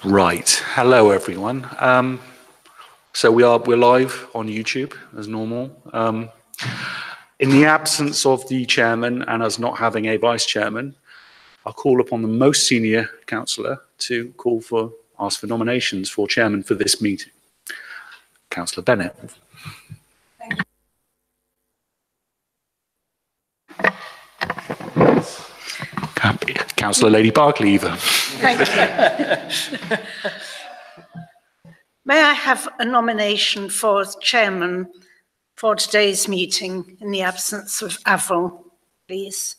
Right. Hello, everyone. So we're live on YouTube as normal. In the absence of the chairman and us not having a vice chairman, I'll call upon the most senior councillor to ask for nominations for chairman for this meeting. Councillor Bennett. Councillor Lady Barclay, either. Thank you. May I have a nomination for chairman for today's meeting in the absence of Avril, please?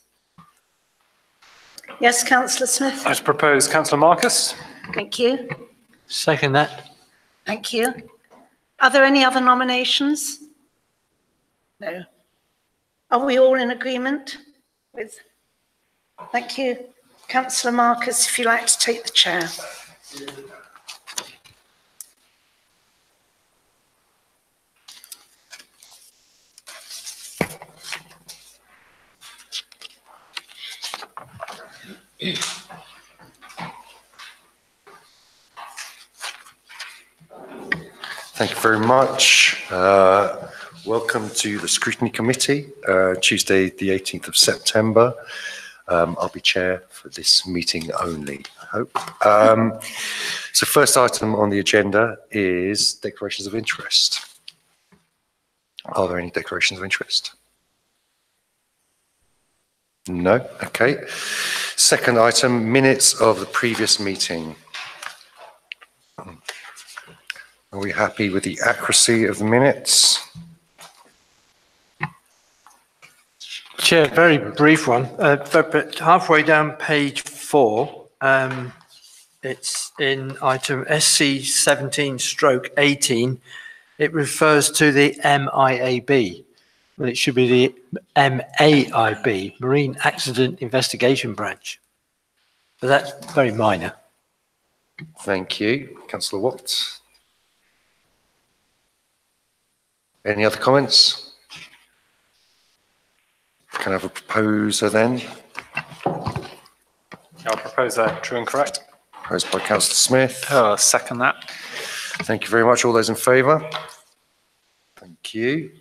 Yes, Councillor Smith. I propose Councillor Marcus. Thank you. Second that. Thank you. Are there any other nominations? No. Are we all in agreement with? Thank you. Councillor Marcus, if you'd like to take the chair. Thank you very much. Welcome to the Scrutiny Committee, Tuesday the 18th of September. I'll be chair for this meeting only, I hope. So first item on the agenda is declarations of interest. Are there any declarations of interest? No? Okay. Second item, minutes of the previous meeting. Are we happy with the accuracy of the minutes? Chair, very brief one. But halfway down page 4, it's in item SC 17/18. It refers to the MIAB. Well, it should be the MAIB, Marine Accident Investigation Branch. But that's very minor. Thank you. Councillor Watt. Any other comments? Can I have a proposer then? I'll propose true and correct. Proposed by Councillor Smith. Second that. Thank you very much. All those in favour? Thank you.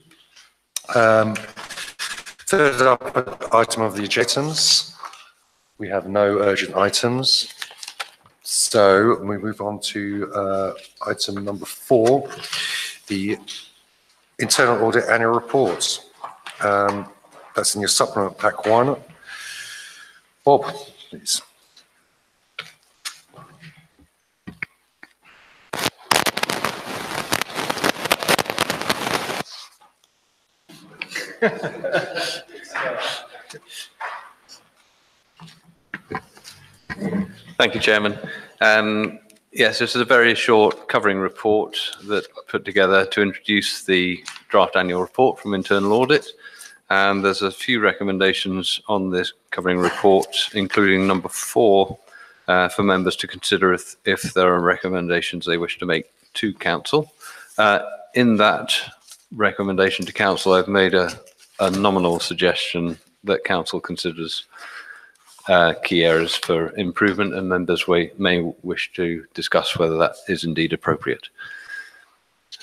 Third up item of the agendas. We have no urgent items. So we move on to item number 4, the Internal Audit Annual Report. That's in your supplement pack 1. Bob, please. Thank you, Chairman. Yes, this is a very short covering report that I put together to introduce the draft annual report from Internal Audit. And there's a few recommendations on this covering report, including number 4, for members to consider if there are recommendations they wish to make to Council. In that recommendation to Council, I've made a nominal suggestion that Council considers key areas for improvement, and members may wish to discuss whether that is indeed appropriate.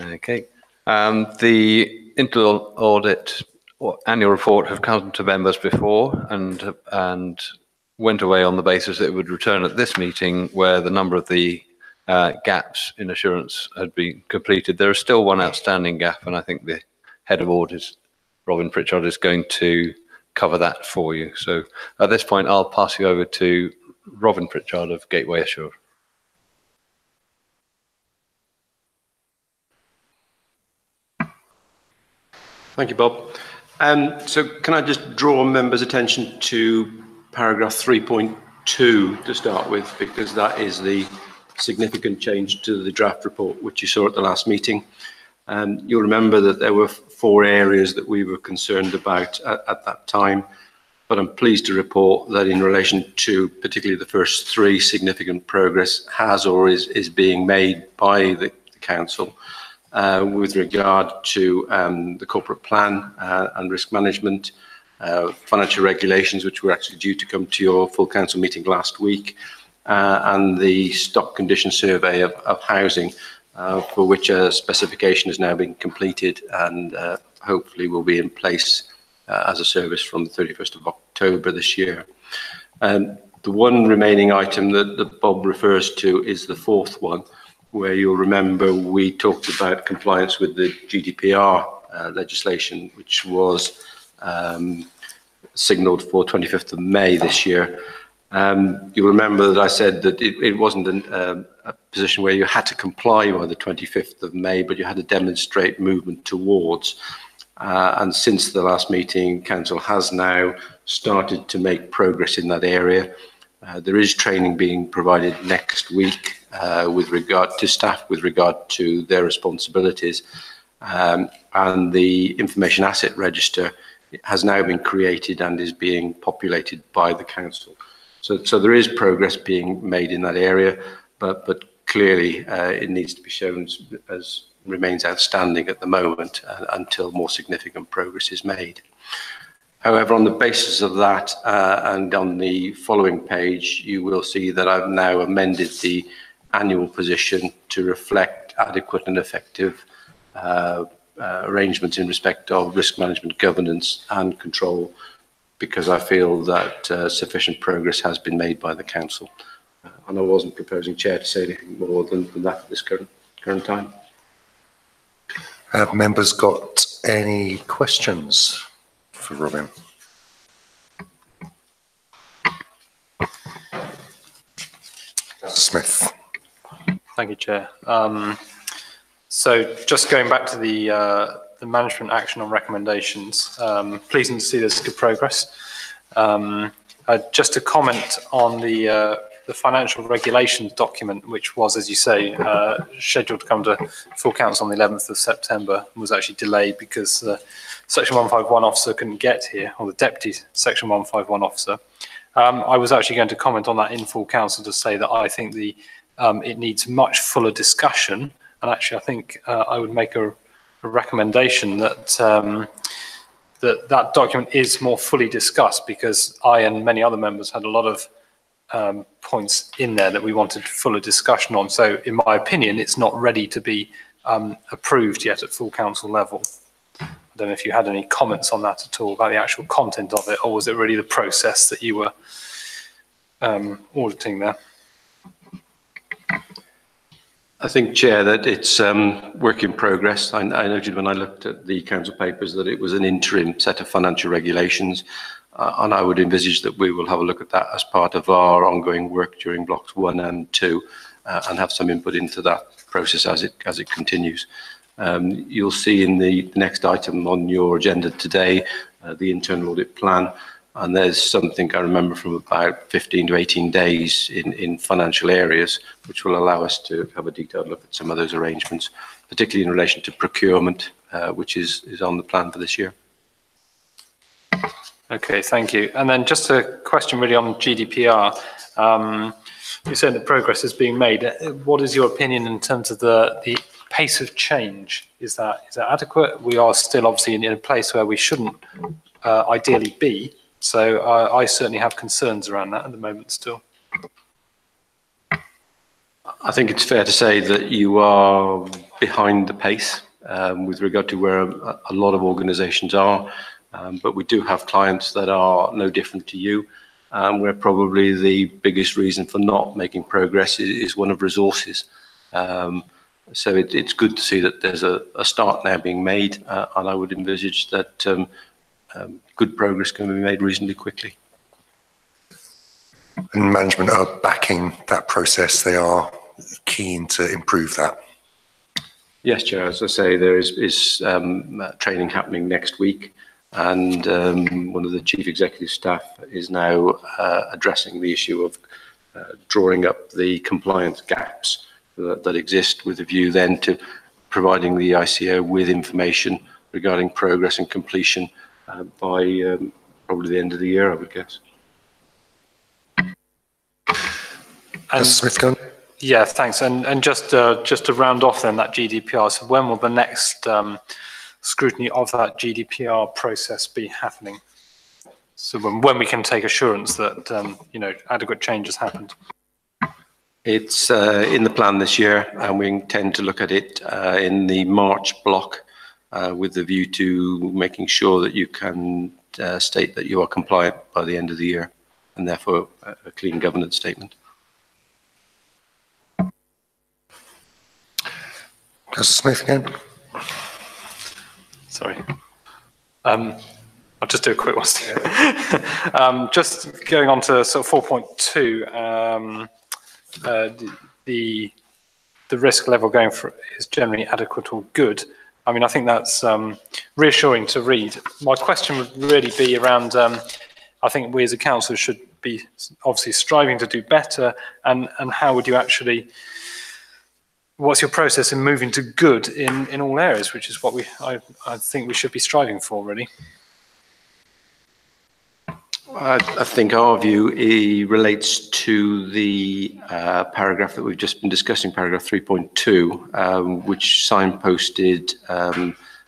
Okay. The Internal Audit Annual Report have come to members before and went away on the basis that it would return at this meeting where the number of the gaps in assurance had been completed. There is still one outstanding gap, and I think the Head of Audit, Robin Pritchard, is going to cover that for you. So at this point, I'll pass you over to Robin Pritchard of Gateway Assure. Thank you, Bob. So can I just draw members' attention to paragraph 3.2 to start with, because that is the significant change to the draft report, which you saw at the last meeting. You'll remember that there were 4 areas that we were concerned about at that time, but I'm pleased to report that in relation to particularly the first 3, significant progress has or is being made by the Council with regard to the corporate plan and risk management, financial regulations, which were actually due to come to your full Council meeting last week, and the stock condition survey of housing, for which a specification has now been completed and hopefully will be in place as a service from the 31st of October this year. The one remaining item that Bob refers to is the fourth one, where you'll remember we talked about compliance with the GDPR legislation, which was signalled for 25th of May this year. You'll remember that I said that it wasn't a position where you had to comply by the 25th of May, but you had to demonstrate movement towards. And since the last meeting, Council has now started to make progress in that area. There is training being provided next week with regard to staff, with regard to their responsibilities. And the information asset register has now been created and is being populated by the council. So there is progress being made in that area, but clearly it needs to be shown as remains outstanding at the moment until more significant progress is made. However, on the basis of that, and on the following page, you will see that I've now amended the annual position to reflect adequate and effective arrangements in respect of risk management, governance and control, because I feel that sufficient progress has been made by the council. And I wasn't proposing, Chair, to say anything more than that at this current time. Have members got any questions for Robin? Smith. Thank you, Chair. So just going back to the management action on recommendations, pleasing to see there's good progress. Just to comment on the financial regulations document, which was, as you say, scheduled to come to full council on the 11th of September, was actually delayed because the Section 151 officer couldn't get here, or the deputy Section 151 officer. I was actually going to comment on that in full council to say that I think it needs much fuller discussion, and actually I think I would make a recommendation that that document is more fully discussed, because I and many other members had a lot of points in there that we wanted fuller discussion on. So in my opinion, it's not ready to be approved yet at full council level. I don't know if you had any comments on that at all, about the actual content of it, or was it really the process that you were auditing there? I think, Chair, that it's work in progress. I noted when I looked at the council papers that it was an interim set of financial regulations, and I would envisage that we will have a look at that as part of our ongoing work during blocks 1 and 2, and have some input into that process as it continues. You'll see in the next item on your agenda today, the internal audit plan, and there's something I remember from about 15 to 18 days in financial areas, which will allow us to have a detailed look at some of those arrangements, particularly in relation to procurement, which is on the plan for this year. Okay, thank you. And then just a question really on GDPR. You said that progress is being made. What is your opinion in terms of the pace of change? Is that adequate? We are still obviously in a place where we shouldn't ideally be. So I certainly have concerns around that at the moment still. I think it's fair to say that you are behind the pace with regard to where a lot of organisations are. But we do have clients that are no different to you, where probably the biggest reason for not making progress is one of resources. So it's good to see that there's a start now being made, and I would envisage that good progress can be made reasonably quickly. And management are backing that process. They are keen to improve that. Yes, Chair. As I say, there is training happening next week. And one of the chief executive staff is now addressing the issue of drawing up the compliance gaps that exist, with a view then to providing the ICO with information regarding progress and completion by probably the end of the year, I would guess. Smith, yeah, thanks. And just to round off then that GDPR, so when will the next scrutiny of that GDPR process be happening? So when we can take assurance that adequate change has happened. It's in the plan this year, and we intend to look at it in the March block with the view to making sure that you can state that you are compliant by the end of the year, and therefore a clean governance statement. Councillor Smith again. Sorry. I'll just do a quick one. Just going on to sort of 4.2, the risk level going for is generally adequate or good. I mean, I think that's reassuring to read. My question would really be around, I think we as a council should be obviously striving to do better, and how would you actually, what's your process in moving to good in all areas, which is what I think we should be striving for, really. I think our view relates to the paragraph that we've just been discussing, paragraph 3.2, which signposted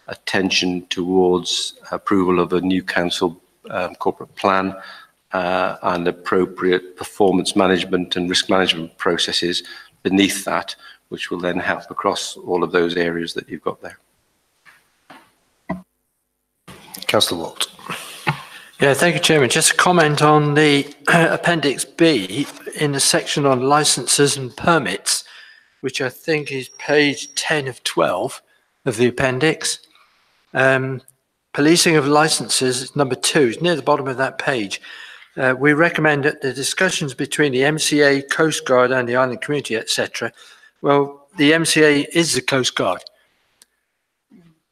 attention towards approval of a new council corporate plan and appropriate performance management and risk management processes beneath that, which will then help across all of those areas that you've got there. Councillor Watt. Yeah, thank you, Chairman. Just a comment on the Appendix B in the section on licenses and permits, which I think is page 10 of 12 of the appendix. Policing of licenses is number 2, it's near the bottom of that page. We recommend that the discussions between the MCA, Coast Guard and the island community, etc. Well, the MCA is the Coast Guard.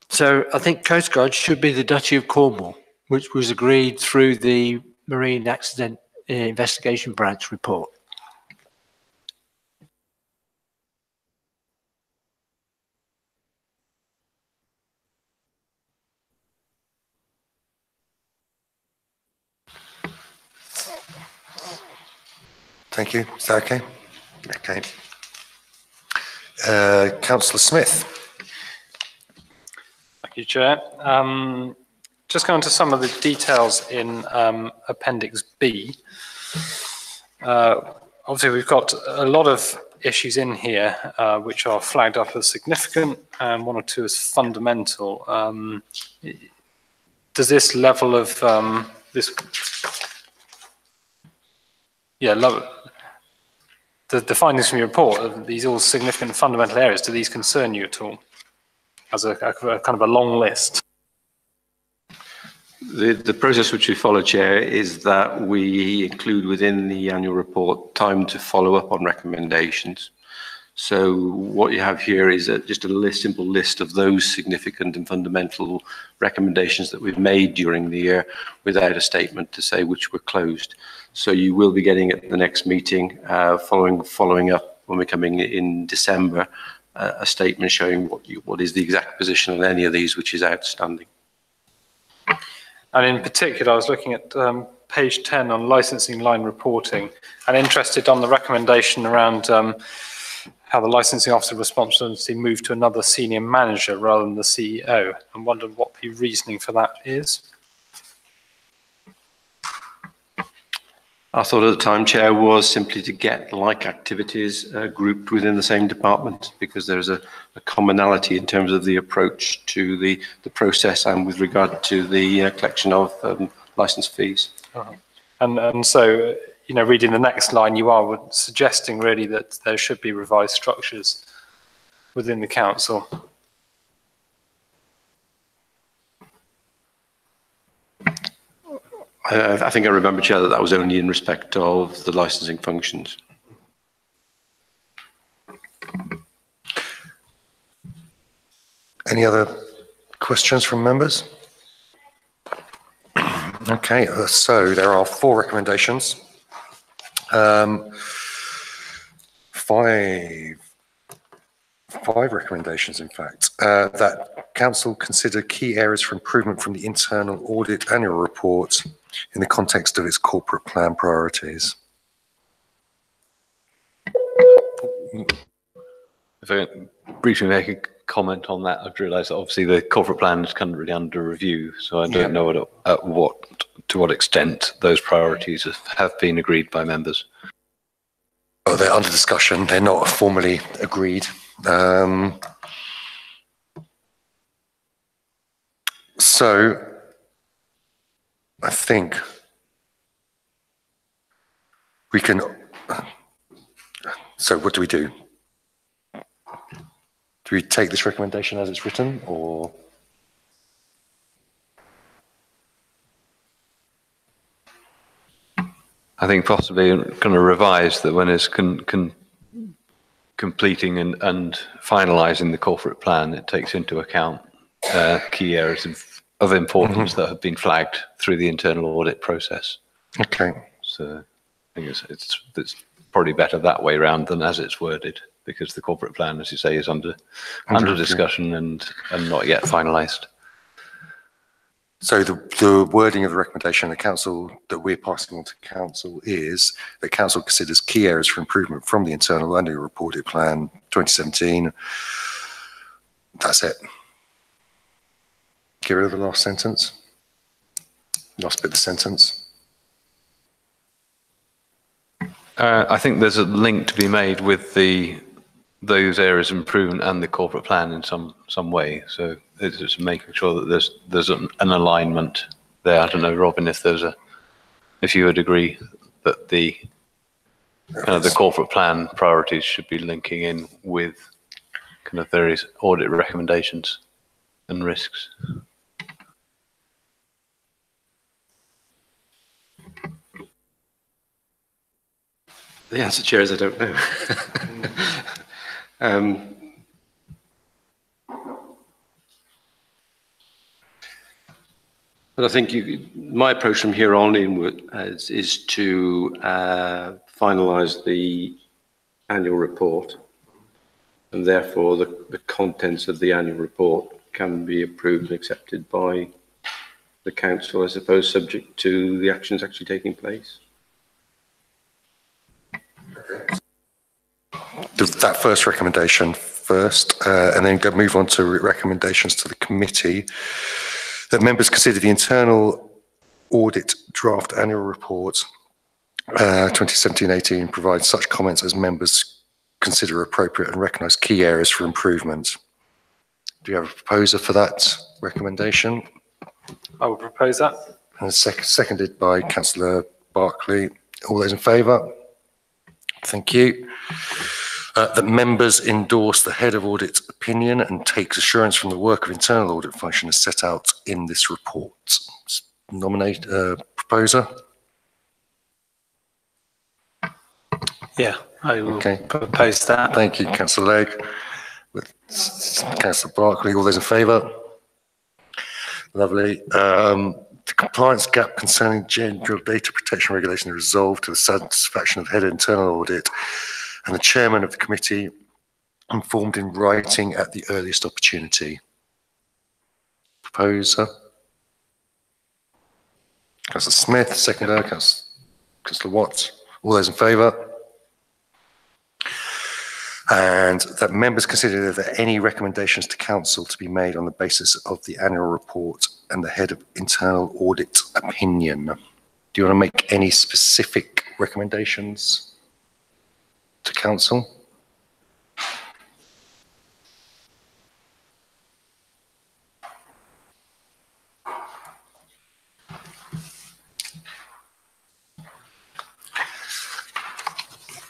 So I think Coast Guard should be the Duchy of Cornwall, which was agreed through the Marine Accident Investigation Branch report. Thank you. Is that okay? Okay. Councillor Smith. Thank you, Chair. Just going to some of the details in Appendix B. Obviously, we've got a lot of issues in here which are flagged up as significant, and 1 or 2 as fundamental. Does this level of the findings from your report, are these all significant fundamental areas? Do these concern you at all, as a kind of a long list? The process which we follow, Chair, is that we include within the annual report time to follow up on recommendations. So what you have here is just a simple list of those significant and fundamental recommendations that we've made during the year without a statement to say which were closed. So you will be getting at the next meeting, following up when we're coming in December, a statement showing what is the exact position on any of these which is outstanding. And in particular, I was looking at page 10 on licensing line reporting, and interested on the recommendation around how the licensing officer responsibility moved to another senior manager rather than the CEO, and wondered what the reasoning for that is. Our thought at the time, Chair, was simply to get like activities grouped within the same department, because there's a commonality in terms of the approach to the process and with regard to the collection of licence fees. And so, you know, reading the next line, you are suggesting really that there should be revised structures within the council. I think I remember, Chair, that was only in respect of the licensing functions. Any other questions from members? Okay, so there are 4 recommendations. 5 recommendations, in fact, that Council consider key areas for improvement from the internal audit annual report in the context of its corporate plan priorities. If I can briefly make a comment on that, I've realised that obviously the corporate plan is currently under review, so I don't know to what extent those priorities have been agreed by members. Oh, they're under discussion. They're not formally agreed. So I think we can. So what do we do? Do we take this recommendation as it's written, or? I think possibly kind of revise that when it's completing and finalising the corporate plan, it takes into account key areas of importance that have been flagged through the internal audit process. Okay. So I think it's probably better that way round than as it's worded, because the corporate plan, as you say, is under discussion and not yet finalised. So the wording of the recommendation of the council that we're passing on to council is that council considers key areas for improvement from the internal annual reported plan 2017. That's it. Get rid of the last sentence. Last bit of the sentence. I think there's a link to be made with those areas of improvement and the corporate plan in some way. So it's just making sure that there's an alignment there. I don't know, Robin, if you would agree that the corporate plan priorities should be linking in with kind of various audit recommendations and risks. The answer, Chair, is I don't know. But I think my approach from here on in is to finalise the annual report, and therefore the contents of the annual report can be approved and accepted by the council, I suppose, subject to the actions actually taking place. That first recommendation first, and then move on to recommendations to the committee. That members consider the internal audit draft annual report 2017-18 provides such comments as members consider appropriate and recognise key areas for improvement. Do you have a proposer for that recommendation? I would propose that. And seconded by Councillor Barclay. All those in favour? Thank you. That members endorse the head of audit's opinion and takes assurance from the work of internal audit function as set out in this report. Nominate proposer. Yeah, I will propose that. Thank you, Councillor Legg. With Councillor Barclay, all those in favour? Lovely. The compliance gap concerning general data protection regulation is resolved to the satisfaction of the head of internal audit and the chairman of the committee, informed in writing at the earliest opportunity. Proposer. Councillor Smith, seconder. Councillor Watts. All those in favour? And that members consider that any recommendations to council to be made on the basis of the annual report and the head of internal audit opinion. Do you want to make any specific recommendations to council?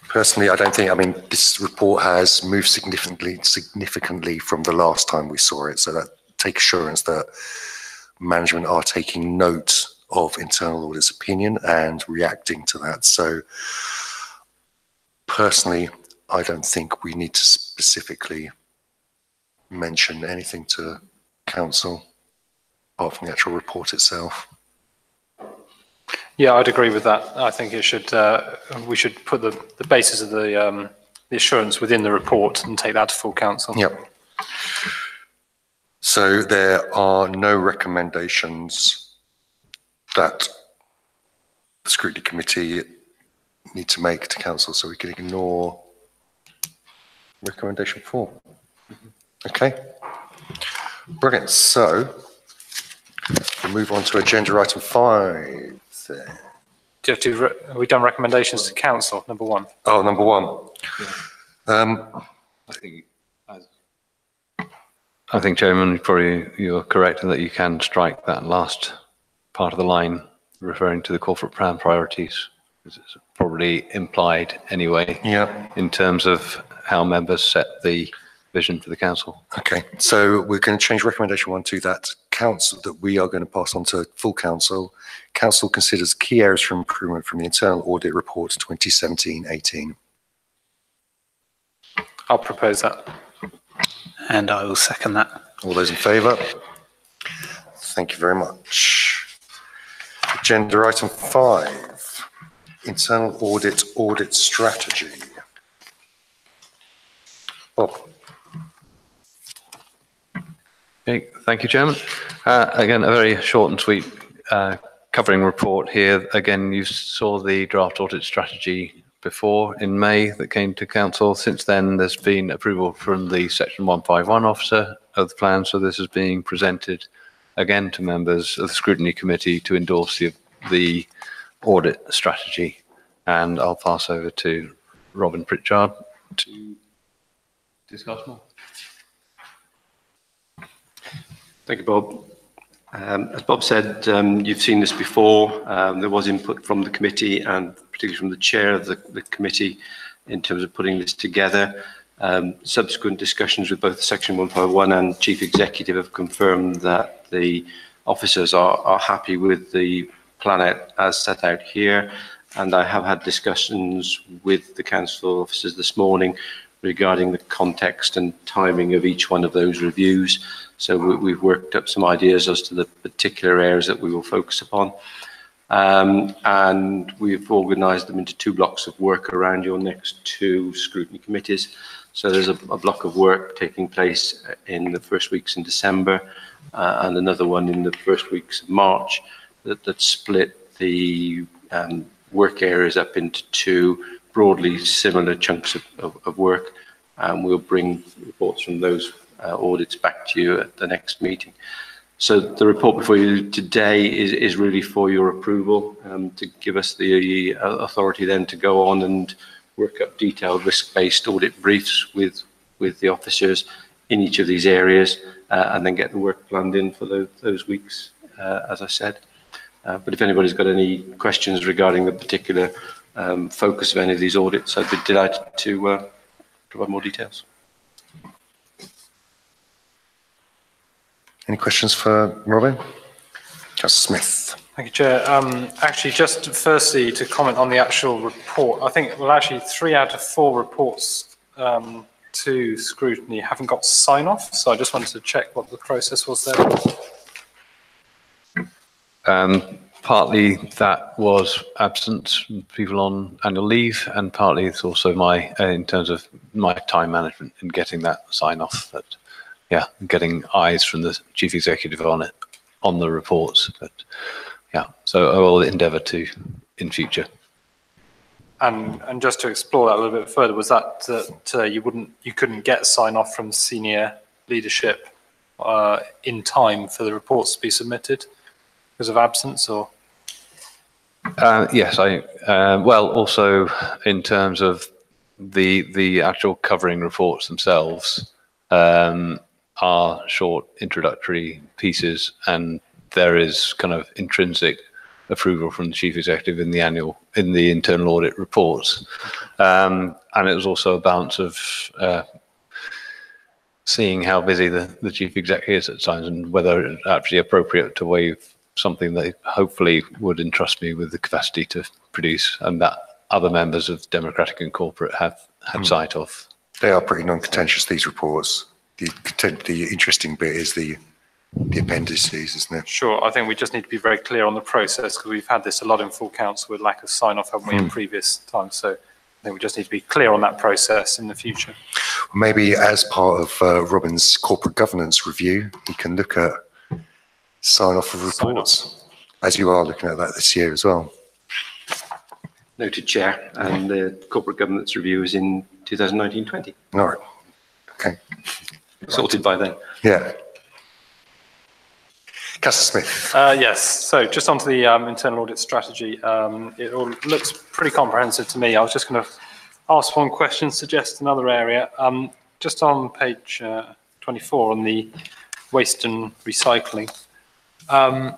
Personally, I don't think, this report has moved significantly from the last time we saw it. So that take assurance that management are taking note of internal audit's opinion and reacting to that. So personally, I don't think we need to specifically mention anything to council apart from the actual report itself. Yeah, I'd agree with that. I think it should. We should put the basis of the assurance within the report and take that to full council. Yep. So there are no recommendations that the scrutiny committee need to make to council, so we can ignore recommendation 4. Okay. Brilliant. So we'll move on to agenda item 5. have we done recommendations to council, number one? Oh, number one. I think, Chairman, you're correct in that you can strike that last part of the line referring to the corporate plan priorities. It's probably implied anyway. Yeah. In terms of how members set the vision for the council. Okay, so we're going to change recommendation 1 to that council that we are going to pass on to full council. Council considers key areas for improvement from the internal audit report 2017-18. I'll propose that. And I will second that. All those in favour? Thank you very much. Agenda item 5, internal audit strategy. Bob. Okay, thank you, Chairman. Again, a very short and sweet covering report here. Again, you saw the draft audit strategy before in May that came to council. Since then, there's been approval from the Section 151 officer of the plan, so this is being presented again to members of the Scrutiny Committee to endorse the audit strategy. And I'll pass over to Robin Pritchard to discuss more. Thank you, Bob. As Bob said, you've seen this before. There was input from the committee and particularly from the chair of the committee in terms of putting this together. Subsequent discussions with both Section 151 and Chief Executive have confirmed that the officers are happy with the plan as set out here. And I have had discussions with the council officers this morning regarding the context and timing of each one of those reviews. So we've worked up some ideas as to the particular areas that we will focus upon. And we've organised them into 2 blocks of work around your next 2 scrutiny committees. So there's a block of work taking place in the first weeks in December and another one in the first weeks of March that split the work areas up into 2 broadly similar chunks of work. And we'll bring reports from those audits back to you at the next meeting. So the report before you today is really for your approval to give us the authority then to go on and work up detailed risk-based audit briefs with the officers in each of these areas and then get the work planned in for those weeks, as I said. But if anybody's got any questions regarding the particular focus of any of these audits, I'd be delighted to provide more details. Any questions for Robin? Councillor Smith. Thank you, Chair. Actually, just firstly to comment on the actual report, I think, well, actually 3 out of 4 reports to scrutiny haven't got sign-off, so I just wanted to check what the process was there. Partly that was absence, people on annual leave, and partly it's also my, in terms of my time management in getting that sign-off. But yeah, getting eyes from the Chief Executive on it, on the reports. But yeah, so I will endeavour to in future. And just to explore that a little bit further, was that you couldn't get sign-off from senior leadership in time for the reports to be submitted because of absence, or? Yes, well, also in terms of the actual covering reports themselves are short introductory pieces, and there is kind of intrinsic approval from the Chief Executive in the internal audit reports. And it was also a balance of seeing how busy the Chief Executive is at times and whether it's actually appropriate to waive something that hopefully would entrust me with the capacity to produce, and that other members of Democratic and Corporate have had sight of. They are pretty non-contentious, these reports. The interesting bit is the appendices, isn't it? Sure, I think we just need to be very clear on the process because we've had this a lot in full council with lack of sign-off, haven't we, in previous times. So I think we just need to be clear on that process in the future. Maybe as part of Robin's corporate governance review, we can look at sign-off of reports, as you are looking at that this year as well. Noted, Chair, and the corporate governance review is in 2019-20. All right. Okay. Sorted by then. Yeah. Councillor Smith. Yes, so just onto the internal audit strategy. It all looks pretty comprehensive to me. I was just going to ask one question, suggest another area. Just on page 24 on the waste and recycling. I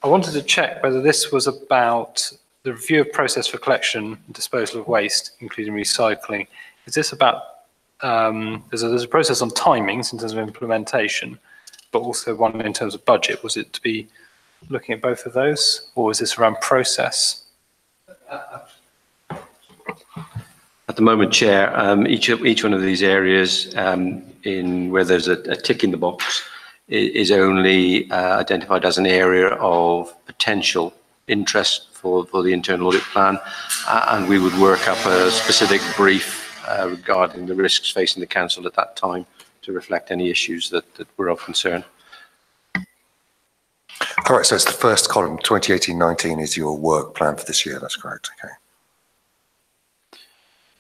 wanted to check whether this was about the review of process for collection and disposal of waste, including recycling. Is this about, there's a process on timings in terms of implementation, but also one in terms of budget. Was it to be looking at both of those, or is this around process? At the moment, Chair, each one of these areas in where there's a tick in the box is only identified as an area of potential interest for the internal audit plan, and we would work up a specific brief regarding the risks facing the council at that time to reflect any issues that were of concern. All right, so it's the first column, 2018-19 is your work plan for this year, that's correct, okay.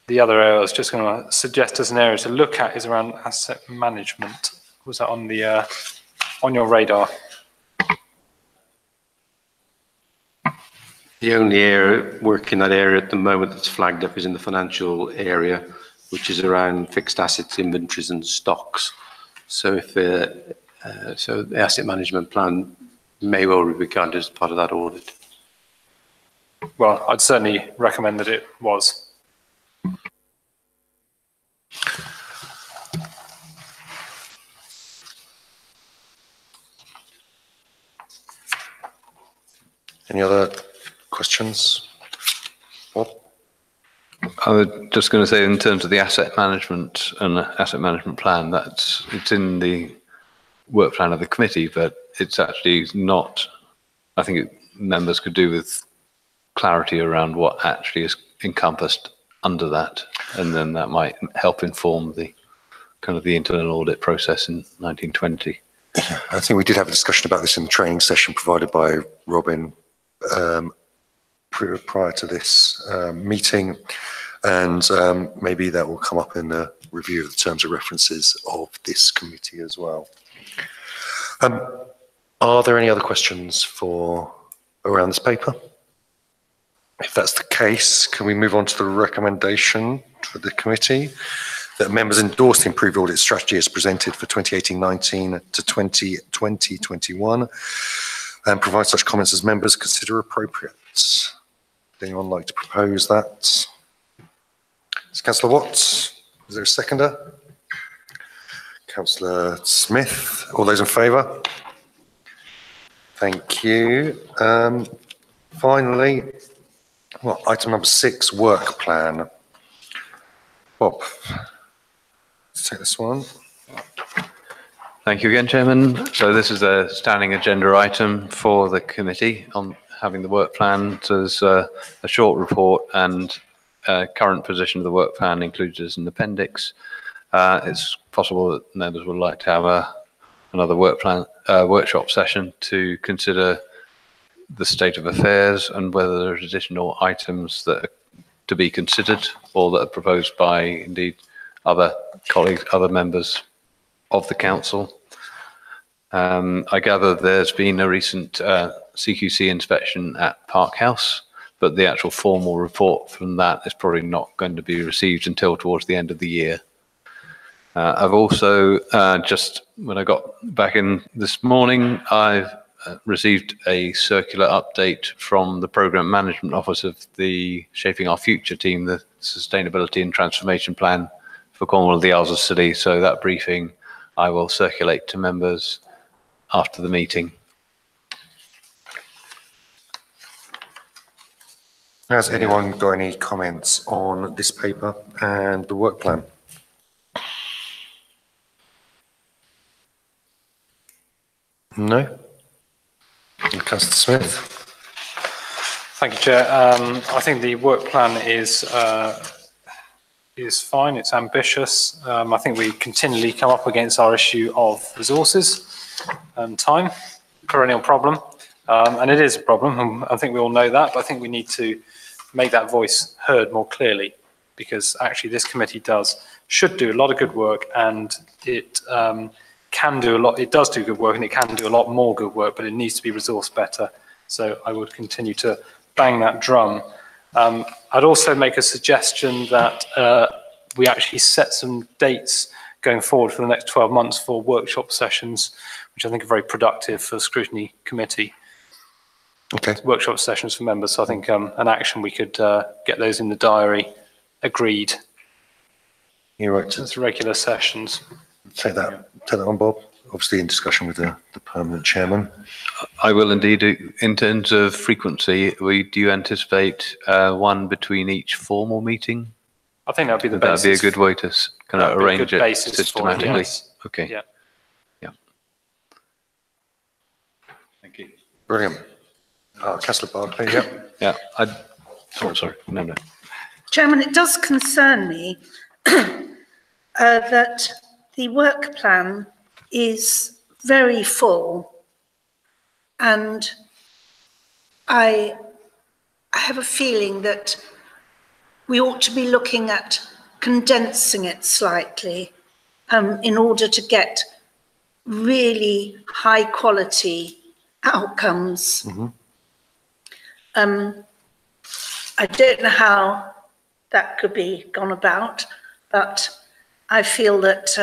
The other area I was just going to suggest as an area to look at is around asset management. Was that on the on your radar? The only area work in that area at the moment that's flagged up is in the financial area, which is around fixed assets, inventories and stocks. So if so the asset management plan may well be regarded as part of that audit. Well, I'd certainly recommend that it was. Any other questions? Bob? I was just going to say, in terms of the asset management and the asset management plan, it's in the work plan of the committee, but it's actually not. I think members could do with clarity around what actually is encompassed under that, and then that might help inform the kind of the internal audit process in 1920. I think we did have a discussion about this in the training session provided by Robin prior to this meeting, and maybe that will come up in the review of the terms of references of this committee as well. Are there any other questions around this paper? If that's the case, can we move on to the recommendation for the committee that members endorse the improved audit strategy as presented for 2018-19 to 2020-21 and provide such comments as members consider appropriate? Would anyone like to propose that? It's Councillor Watts. Is there a seconder? Councillor Smith. All those in favour? Thank you. Finally, well, item number 6, work plan. Bob, let's take this one. Thank you again, Chairman. So this is a standing agenda item for the committee on having the work plan. So there's a short report and current position of the work plan included as an appendix. It's possible that members would like to have another work plan workshop session to consider the state of affairs and whether there's additional items that are to be considered or that are proposed by indeed other colleagues, other members of the council. I gather there's been a recent CQC inspection at Park House, but the actual formal report from that is probably not going to be received until towards the end of the year. I've also just, when I got back in this morning, I've received a circular update from the Programme Management Office of the Shaping Our Future team, the Sustainability and Transformation Plan for Cornwall and the Isles of Scilly. So that briefing I will circulate to members after the meeting. Has anyone got any comments on this paper and the work plan? No? Councillor Smith. Thank you, Chair. I think the work plan is fine. It's ambitious. I think we continually come up against our issue of resources and time, perennial problem, and it is a problem. And I think we all know that. But I think we need to make that voice heard more clearly, because actually this committee should do a lot of good work, and it can do a lot, it does do good work, and it can do a lot more good work, but it needs to be resourced better. So I would continue to bang that drum. I'd also make a suggestion that we actually set some dates going forward for the next 12 months for workshop sessions, which I think are very productive for the Scrutiny Committee. Okay. Workshop sessions for members. So I think an action, we could get those in the diary agreed. You're right. It's regular sessions. Take that on, Bob. Obviously in discussion with the permanent chairman. I will indeed. In terms of frequency, do you anticipate one between each formal meeting? I think that would be the basis. That would be a good way to kind of arrange it systematically. Yes. Okay. Yeah. Yeah. Thank you. Brilliant. Councillor Barclay, yep. Yeah. Sorry. No. Chairman, it does concern me that the work plan is very full, and I have a feeling that we ought to be looking at condensing it slightly in order to get really high quality outcomes. Mm-hmm. I don't know how that could be gone about, but I feel that,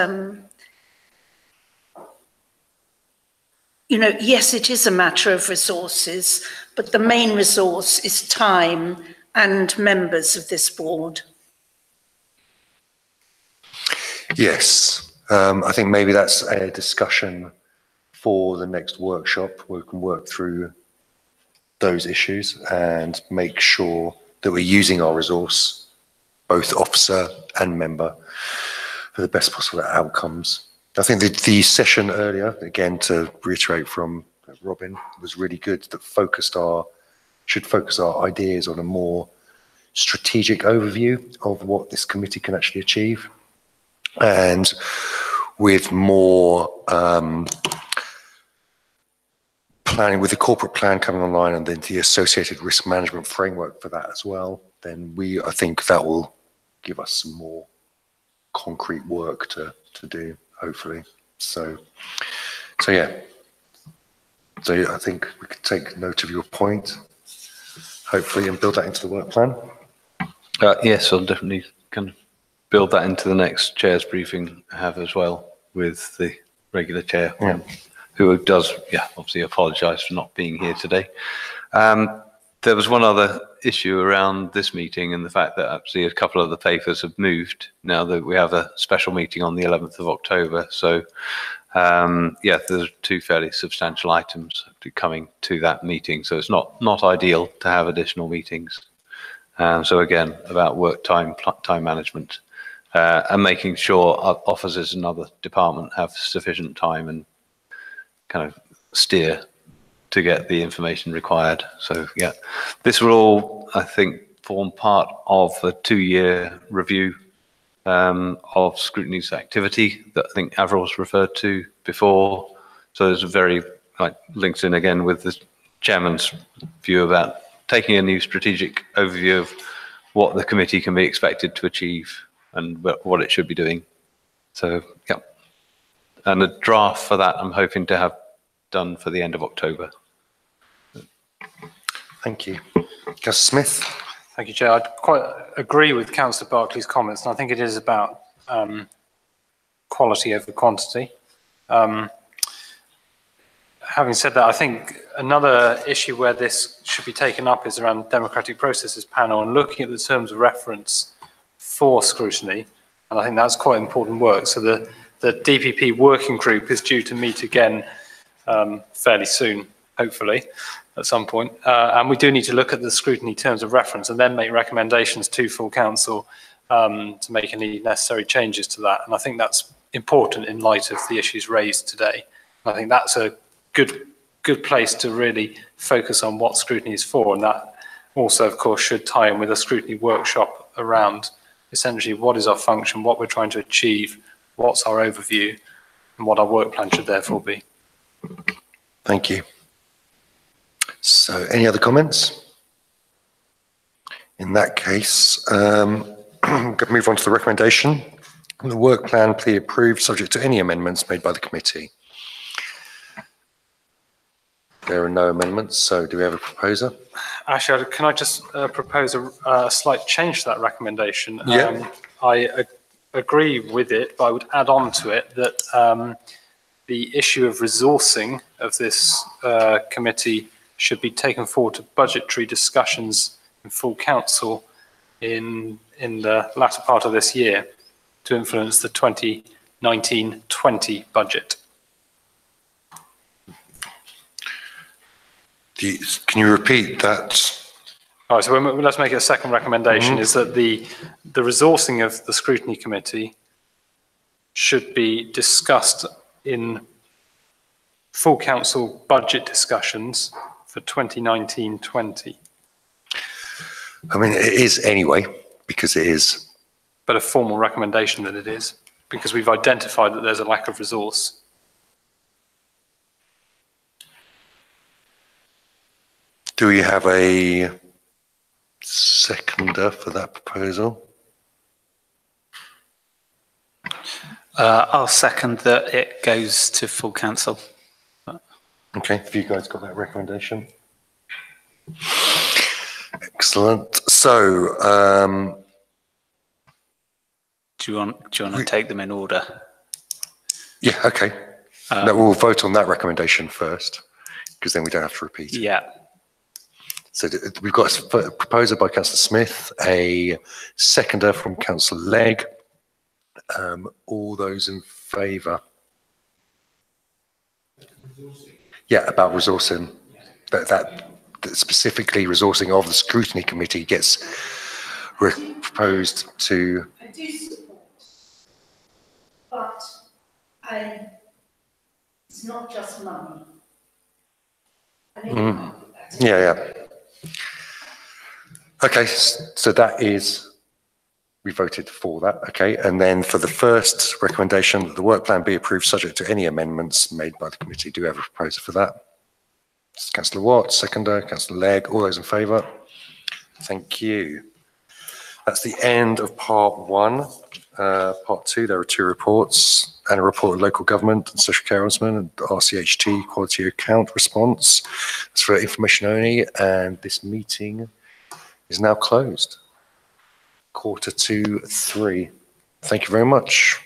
yes, it is a matter of resources, but the main resource is time and members of this board. Yes. I think maybe that's a discussion for the next workshop where we can work through those issues and make sure that we're using our resource, both officer and member, for the best possible outcomes. I think the session earlier, again, to reiterate from Robin, was really good, that should focus our ideas on a more strategic overview of what this committee can actually achieve, and with more planning, with the corporate plan coming online and then the associated risk management framework for that as well, then I think that will give us some more concrete work to do, hopefully. So yeah. So I think we could take note of your point, hopefully, and build that into the work plan. Yes, I'll definitely kind of build that into the next chair's briefing I have as well with the regular chair. Yeah. Who does, obviously apologise for not being here today. There was one other issue around this meeting, and the fact that actually a couple of the papers have moved now that we have a special meeting on the 11th of October. So, there's two fairly substantial items coming to that meeting. So it's not ideal to have additional meetings. So again, about work time management, and making sure our officers and other department have sufficient time and kind of steer to get the information required. So this will all, I think, form part of a 2-year review of Scrutiny's activity that I think Avril's referred to before. So there's a very links in again with the chairman's view about taking a new strategic overview of what the committee can be expected to achieve and what it should be doing. So and a draft for that I'm hoping to have done for the end of October. Thank you. Councillor Smith. Thank you, Chair. I quite agree with Councillor Barclay's comments, and I think it is about quality over quantity. Having said that, I think another issue where this should be taken up is around the Democratic Processes Panel and looking at the terms of reference for scrutiny, and I think that's quite important work. So the DPP working group is due to meet again fairly soon, hopefully, at some point. And we do need to look at the scrutiny terms of reference and then make recommendations to full council to make any necessary changes to that. And I think that's important in light of the issues raised today. And I think that's a good place to really focus on what scrutiny is for. And that also, of course, should tie in with a scrutiny workshop around essentially what is our function, what we're trying to achieve, what's our overview, and what our work plan should therefore be. Thank you. So any other comments? In that case, I'm going to move on to the recommendation The work plan be approved subject to any amendments made by the committee. There are no amendments, so do we have a proposer? Actually, can I just propose a slight change to that recommendation? Yeah. I agree with it, but I would add on to it that the issue of resourcing of this committee should be taken forward to budgetary discussions in full council in the latter part of this year to influence the 2019-20 budget. Can you repeat that? All right, so let's make it a second recommendation, is that the resourcing of the scrutiny committee should be discussed in full council budget discussions for 2019-20. I mean, it is anyway, because it is. But a formal recommendation that it is, because we've identified that there's a lack of resource. Do we have a seconder for that proposal? I'll second that it goes to full council. Okay, have you guys got that recommendation? Excellent. So, Do you want to take them in order? yeah, okay. No, we'll vote on that recommendation first, because then we don't have to repeat it. Yeah. So we've got a proposer by Councillor Smith, a seconder from Councillor Legg. All those in favour? Yeah, about resourcing. That specifically resourcing of the scrutiny committee gets proposed to. I do support, but it's not just money. Yeah. Okay, so that is, we voted for that, okay. And then for the first recommendation, that the work plan be approved subject to any amendments made by the committee. Do we have a proposer for that? Councillor Watt, seconder, Councillor Legg, all those in favour? Thank you. That's the end of part one. Part two, there are two reports, and a report of local government and social care ombudsman and RCHT quality account response. It's for information only, and this meeting is now closed. 2:45. Thank you very much.